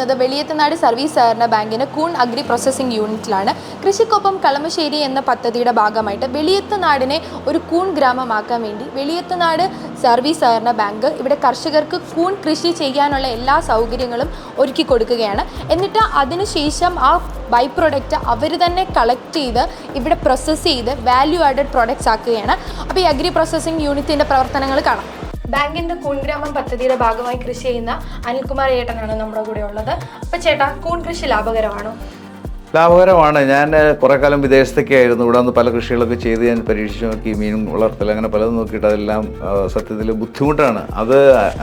ചെയ്യുന്നത് വെളിയത്തുനാട് സർവീസ് സഹകരണ ബാങ്കിൻ്റെ കൂൺ അഗ്രി പ്രോസസ്സിംഗ് യൂണിറ്റിലാണ്. കൃഷിക്കൊപ്പം കളമശ്ശേരി എന്ന പദ്ധതിയുടെ ഭാഗമായിട്ട് വെളിയത്തുനാടിനെ ഒരു കൂൺ ഗ്രാമമാക്കാൻ വേണ്ടി വെളിയത്തുനാട് സർവീസ് സഹകരണ ബാങ്ക് ഇവിടെ കർഷകർക്ക് കൂൺ കൃഷി ചെയ്യാനുള്ള എല്ലാ സൗകര്യങ്ങളും ഒരുക്കി കൊടുക്കുകയാണ്. എന്നിട്ട് അതിനുശേഷം ആ ബൈ പ്രൊഡക്റ്റ് അവർ തന്നെ കളക്ട് ചെയ്ത് ഇവിടെ പ്രോസസ്സ് ചെയ്ത് വാല്യൂ ആഡഡ് പ്രൊഡക്ട്സ് ആക്കുകയാണ്. അപ്പോൾ ഈ അഗ്രി പ്രോസസ്സിംഗ് യൂണിറ്റിൻ്റെ പ്രവർത്തനങ്ങൾ കാണാം. ബാങ്കിൻ്റെ കൂൺ ഗ്രാമം പദ്ധതിയുടെ ഭാഗമായി കൃഷി ചെയ്യുന്ന അനിൽകുമാർ ചേട്ടനാണ് നമ്മുടെ കൂടെ ഉള്ളത്. അപ്പോൾ ചേട്ടാ, കൂൺ കൃഷി ലാഭകരമാണോ? ലാഭകരമാണ്. ഞാൻ കുറേ കാലം വിദേശത്തൊക്കെ ആയിരുന്നു. ഇവിടെ നിന്ന് പല കൃഷികളൊക്കെ ചെയ്ത് ഞാൻ പരീക്ഷിച്ച് നോക്കി. മീൻ വളർത്തൽ അങ്ങനെ പലതും നോക്കിയിട്ട് അതെല്ലാം സത്യത്തിൽ ബുദ്ധിമുട്ടാണ്.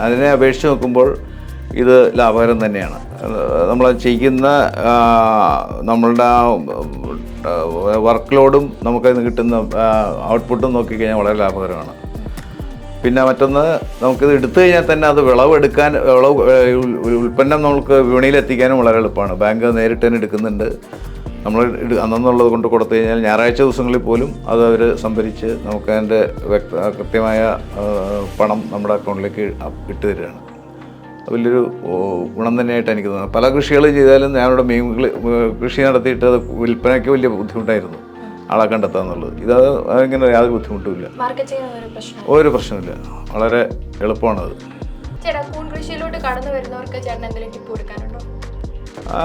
അതിനെ അപേക്ഷിച്ച് നോക്കുമ്പോൾ ഇത് ലാഭകരം തന്നെയാണ്. നമ്മൾ ചെയ്യുന്ന നമ്മളുടെ വർക്ക് ലോഡും നമുക്കതിന് കിട്ടുന്ന ഔട്ട്പുട്ടും നോക്കിക്കഴിഞ്ഞാൽ വളരെ ലാഭകരമാണ്. പിന്നെ മറ്റൊന്ന്, നമുക്കിത് എടുത്തു കഴിഞ്ഞാൽ തന്നെ അത് ഉൽപ്പന്നം നമുക്ക് വിപണിയിലെത്തിക്കാനും വളരെ എളുപ്പമാണ്. ബാങ്ക് നേരിട്ട് തന്നെ എടുക്കുന്നുണ്ട്. നമ്മൾ അന്നുള്ളത് കൊണ്ട് കൊടുത്തു കഴിഞ്ഞാൽ ഞായറാഴ്ച ദിവസങ്ങളിൽ പോലും അത് അവർ സംഭരിച്ച് നമുക്ക് അതിൻ്റെ കൃത്യമായ പണം നമ്മുടെ അക്കൗണ്ടിലേക്ക് ഇട്ട് തരികയാണ്. വലിയൊരു ഗുണം തന്നെയായിട്ട് എനിക്ക് തോന്നുന്നത്. പല കൃഷികൾ ചെയ്താലും ഞാനിവിടെ മീൻ കൃഷി നടത്തിയിട്ട് അത് വിൽപ്പനയ്ക്ക് വലിയ ബുദ്ധിമുട്ടായിരുന്നു ആളെ കണ്ടെത്താന്നുള്ളത്. ഇങ്ങനെ യാതൊരു ബുദ്ധിമുട്ടുമില്ല, ഒരു പ്രശ്നമില്ല, വളരെ എളുപ്പമാണത്.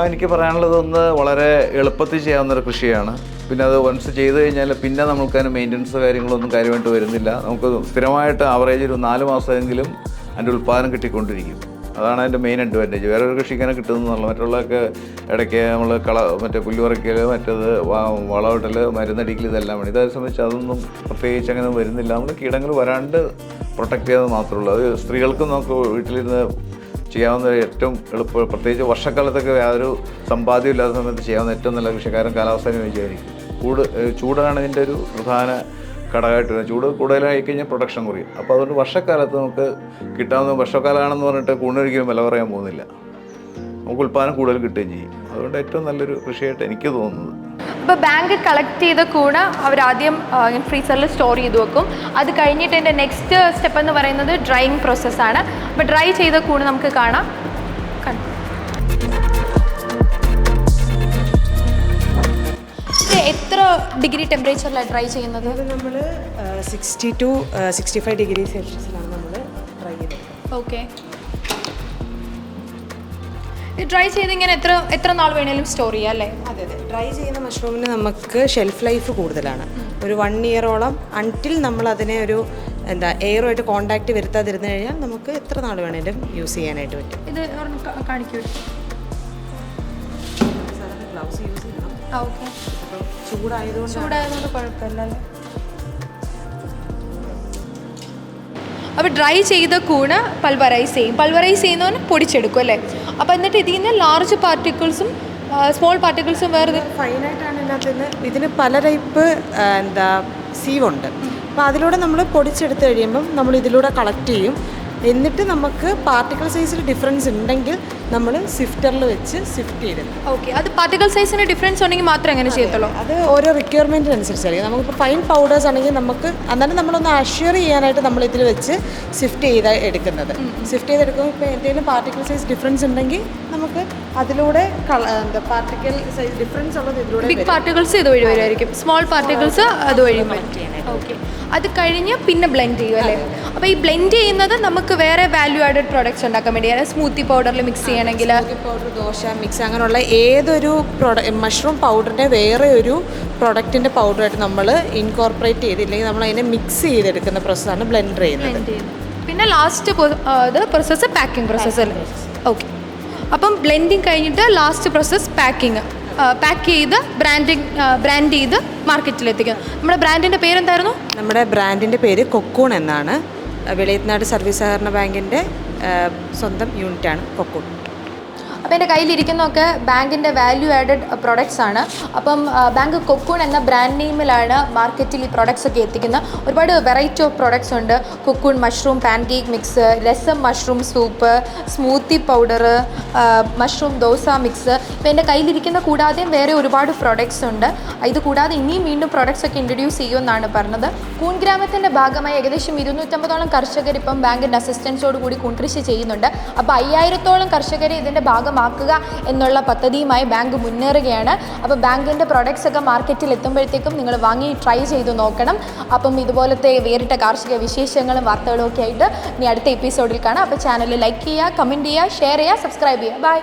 എനിക്ക് പറയാനുള്ളത് ഒന്ന്, വളരെ എളുപ്പത്തിൽ ചെയ്യാവുന്നൊരു കൃഷിയാണ്. പിന്നെ അത് വൺസ് ചെയ്ത് കഴിഞ്ഞാൽ പിന്നെ നമുക്ക് അതിന് മെയിൻ്റനൻസ് കാര്യങ്ങളൊന്നും കാര്യമായിട്ട് വരുന്നില്ല. നമുക്ക് സ്ഥിരമായിട്ട് ആവറേജ് ഒരു 4 മാസമെങ്കിലും അതിൻ്റെ ഉൽപ്പാദനം കിട്ടിക്കൊണ്ടിരിക്കും. അതാണ് അതിൻ്റെ മെയിൻ അഡ്വാൻറ്റേജ്. വേറൊരു കൃഷിക്കാനെ കിട്ടുന്നതെന്നുള്ള മറ്റുള്ളതൊക്കെ ഇടയ്ക്ക് നമ്മൾ മറ്റേ പുല്ല് പറിക്കൽ, മറ്റേത് വളമിടൽ, മരുന്നടിക്കൽ, ഇതെല്ലാം വേണം. ഇതേ സംബന്ധിച്ച് അതൊന്നും പ്രത്യേകിച്ച് അങ്ങനെ വരുന്നില്ല. നമ്മൾ കീടങ്ങൾ വരാണ്ട് പ്രൊട്ടക്റ്റ് ചെയ്യുന്നത് മാത്രമേ ഉള്ളൂ. അത് സ്ത്രീകൾക്കും നമുക്ക് വീട്ടിലിരുന്ന് ചെയ്യാവുന്ന ഏറ്റവും എളുപ്പം, പ്രത്യേകിച്ച് വർഷക്കാലത്തൊക്കെ യാതൊരു സമ്പാദ്യം ഇല്ലാത്ത സമയത്ത് ചെയ്യാവുന്ന ഏറ്റവും നല്ല കൃഷിക്കാരൻ കാലാവസ്ഥ അനുയോജ്യമായിരിക്കും. ചൂടാണ് ഇതിൻ്റെ ഒരു പ്രധാന ഘടകമായിട്ട് വരുന്നത്. ചൂട് കൂടുതലായി കഴിഞ്ഞാൽ പ്രൊഡക്ഷൻ കുറയും. അപ്പോൾ അതുകൊണ്ട് വർഷക്കാലത്ത് നമുക്ക് കിട്ടാവുന്ന, വർഷക്കാലമാണെന്ന് പറഞ്ഞിട്ട് കൂണൊരിക്കലും വില പറയാൻ പോകുന്നില്ല. നമുക്ക് ഉൽപ്പാദനം കൂടുതൽ കിട്ടുകയും ചെയ്യും. അതുകൊണ്ട് ഏറ്റവും നല്ലൊരു കൃഷിയായിട്ട് എനിക്ക് തോന്നുന്നത്. അപ്പോൾ ബാങ്ക് കളക്ട് ചെയ്ത കൂണ് അവരാദ്യം ഫ്രീസറിൽ സ്റ്റോർ ചെയ്ത് വെക്കും. അത് കഴിഞ്ഞിട്ട് എൻ്റെ നെക്സ്റ്റ് സ്റ്റെപ്പ് എന്ന് പറയുന്നത് ഡ്രൈയിങ് പ്രോസസ്സാണ്. അപ്പോൾ ഡ്രൈ ചെയ്ത കൂണ് നമുക്ക് കാണാം. എത്ര ഡിഗ്രി ടെമ്പറേച്ചറിലാണ് ഡ്രൈ ചെയ്യുന്നത്? നമ്മൾ 60 to 65 ഡിഗ്രി സെൽഷ്യസിലാണ് നമ്മൾ ഡ്രൈ ചെയ്തത്. ഓക്കെ. ഡ്രൈ ചെയ്ത് ഇങ്ങനെ എത്ര നാൾ വേണേലും സ്റ്റോർ ചെയ്യാം അല്ലേ? അതെ. ഡ്രൈ ചെയ്യുന്ന മഷ്റൂമിന് നമുക്ക് ഷെൽഫ് ലൈഫ് കൂടുതലാണ്. ഒരു 1 ഇയറോളം, അൺടിൽ നമ്മൾ അതിനെ ഒരു എയറുമായിട്ട് കോണ്ടാക്ട് വരുത്താതിരുന്നു കഴിഞ്ഞാൽ നമുക്ക് എത്ര നാൾ വേണേലും യൂസ് ചെയ്യാനായിട്ട് പറ്റും. ഇത് കാണിക്കൂ. ഗ്ലൗസ് യൂസ് ചെയ്യണം. ഓക്കെ. ചൂടായതുകൊണ്ട് കുഴപ്പമില്ലല്ലേ? അപ്പോൾ ഡ്രൈ ചെയ്ത കൂണ് പൾവറൈസ് ചെയ്യുന്നവന് പൊടിച്ചെടുക്കും അല്ലേ? അപ്പോൾ എന്നിട്ട് ഇതിൽ നിന്ന് ലാർജ് പാർട്ടിക്കിൾസും സ്മോൾ പാർട്ടിക്കിൾസും വേറെ ഫൈനായിട്ടാണ് ഇതിന് പല ടൈപ്പ് സീവുണ്ട്. അപ്പോൾ അതിലൂടെ നമ്മൾ പൊടിച്ചെടുത്ത് കഴിയുമ്പം നമ്മൾ ഇതിലൂടെ കളക്ട് ചെയ്യും. എന്നിട്ട് നമുക്ക് പാർട്ടിക്കിൾ സൈസിൽ ഡിഫറൻസ് ഉണ്ടെങ്കിൽ നമ്മൾ സിഫ്റ്ററിൽ വെച്ച് സിഫ്റ്റ് ചെയ്തെടുക്കും. ഓക്കെ. അത് പാർട്ടിക്കിൾ സൈസിന് ഡിഫറൻസ് ഉണ്ടെങ്കിൽ മാത്രമേ അങ്ങനെ ചെയ്യത്തുള്ളൂ? അത് ഓരോ റിക്വയർമെൻറ്റിനനുസരിച്ചായിരിക്കും. നമുക്കിപ്പോൾ ഫൈൻ പൗഡേഴ്സ് ആണെങ്കിൽ നമുക്ക് അന്നേരം നമ്മളൊന്ന് അഷ്യൂർ ചെയ്യാനായിട്ട് നമ്മൾ ഇതിൽ വെച്ച് സിഫ്റ്റ് ചെയ്ത് എടുക്കുന്നത്. സിഫ്റ്റ് ചെയ്തെടുക്കുമ്പോൾ ഇപ്പോൾ എന്തെങ്കിലും പാർട്ടിക്കിൾ സൈസ് ഡിഫറൻസ് ഉണ്ടെങ്കിൽ നമുക്ക് അതിലൂടെ പാർട്ടിക്കിൾ സൈസ് ഡിഫറൻസ് ഉള്ളത് ഇതിലൂടെ, ബിഗ് പാർട്ടിക്കിൾസ് ഇതുവഴി വരുമായിരിക്കും, സ്മോൾ പാർട്ടിക്കിൾസ് അതുവഴി വരും. ഓക്കെ. അത് കഴിഞ്ഞ് പിന്നെ ബ്ലെൻഡ് ചെയ്യും അല്ലേ? അപ്പോൾ ഈ ബ്ലെൻഡ് ചെയ്യുന്നത് നമുക്ക് വേറെ വാല്യൂ ആഡഡ് പ്രോഡക്റ്റ്സ് ഉണ്ടാക്കാൻ വേണ്ടി, സ്മൂത്തി പൗഡറിൽ മിക്സ് ചെയ്യണമെങ്കിൽ പൗഡർ, ദോശ മിക്സ്, അങ്ങനെയുള്ള ഏതൊരു മഷ്റൂം പൗഡറിൻ്റെ വേറെ ഒരു പ്രൊഡക്റ്റിൻ്റെ പൗഡറായിട്ട് നമ്മൾ ഇൻകോർപ്പറേറ്റ് ചെയ്തില്ലെങ്കിൽ നമ്മൾ അതിനെ മിക്സ് ചെയ്തെടുക്കുന്ന പ്രോസസ്സാണ് ബ്ലെൻഡർ ചെയ്യുന്നത്. പിന്നെ ലാസ്റ്റ് പ്രോസസ്സ് പാക്കിംഗ് പ്രോസസ്സ് അല്ലേ? ഓക്കെ. അപ്പം ബ്ലെൻഡിങ് കഴിഞ്ഞിട്ട് ലാസ്റ്റ് പ്രോസസ്സ് പാക്ക് ചെയ്ത് ബ്രാൻഡ് ചെയ്ത് മാർക്കറ്റിലെത്തിക്കുക. നമ്മുടെ ബ്രാൻഡിൻ്റെ പേരെന്തായിരുന്നു? നമ്മുടെ ബ്രാൻഡിൻ്റെ പേര് കൊക്കൂൺ എന്നാണ്. വെളിയത്തുനാട് സർവീസ് സഹകരണ ബാങ്കിൻ്റെ സ്വന്തം യൂണിറ്റാണ് കൊക്കൂൺ. അപ്പോൾ എൻ്റെ കയ്യിലിരിക്കുന്നതൊക്കെ ബാങ്കിൻ്റെ വാല്യൂ ആഡഡ് പ്രൊഡക്ട്സ് ആണ്. അപ്പം ബാങ്ക് കൊക്കൂൺ എന്ന ബ്രാൻഡ് നെയിമിലാണ് മാർക്കറ്റിൽ ഈ പ്രൊഡക്ട്സ് ഒക്കെ എത്തിക്കുന്നത്. ഒരുപാട് വെറൈറ്റി ഓഫ് പ്രൊഡക്ട്സ് ഉണ്ട്. കൊക്കൂൺ മഷ്റൂം പാൻകേക്ക് മിക്സ്, രസം mushroom soup, smoothie powder, mushroom dosa mix. ഇപ്പോൾ എൻ്റെ കയ്യിലിരിക്കുന്ന കൂടാതെയും വേറെ ഒരുപാട് പ്രൊഡക്ട്സ് ഉണ്ട്. ഇത് കൂടാതെ ഇനിയും വീണ്ടും പ്രൊഡക്ട്സ് ഒക്കെ ഇൻട്രൊഡ്യൂസ് ചെയ്യുമെന്നാണ് പറഞ്ഞത്. കൂൺ ഗ്രാമത്തിൻ്റെ ഭാഗമായി ഏകദേശം 250ഓളം കർഷകർ ഇപ്പം ബാങ്കിൻ്റെ അസിസ്റ്റൻസോട് കൂടി കൂൺ കൃഷി ചെയ്യുന്നുണ്ട്. അപ്പോൾ 5000ഓളം കർഷകർ ഇതിൻ്റെ ഭാഗമായി ഭാഗമാക്കുക എന്നുള്ള പദ്ധതിയുമായി ബാങ്ക് മുന്നേറുകയാണ്. അപ്പോൾ ബാങ്കിൻ്റെ പ്രൊഡക്ട്സ് ഒക്കെ മാർക്കറ്റിൽ എത്തുമ്പോഴത്തേക്കും നിങ്ങൾ വാങ്ങി ട്രൈ ചെയ്ത് നോക്കണം. അപ്പം ഇതുപോലത്തെ വേറിട്ട കാർഷിക വിശേഷങ്ങളും വാർത്തകളും ഒക്കെ ആയിട്ട് ഇനി അടുത്ത എപ്പിസോഡിൽ കാണാം. അപ്പോൾ ചാനൽ ലൈക്ക് ചെയ്യുക, കമൻറ്റ് ചെയ്യുക, ഷെയർ ചെയ്യുക, സബ്സ്ക്രൈബ് ചെയ്യുക. ബൈ.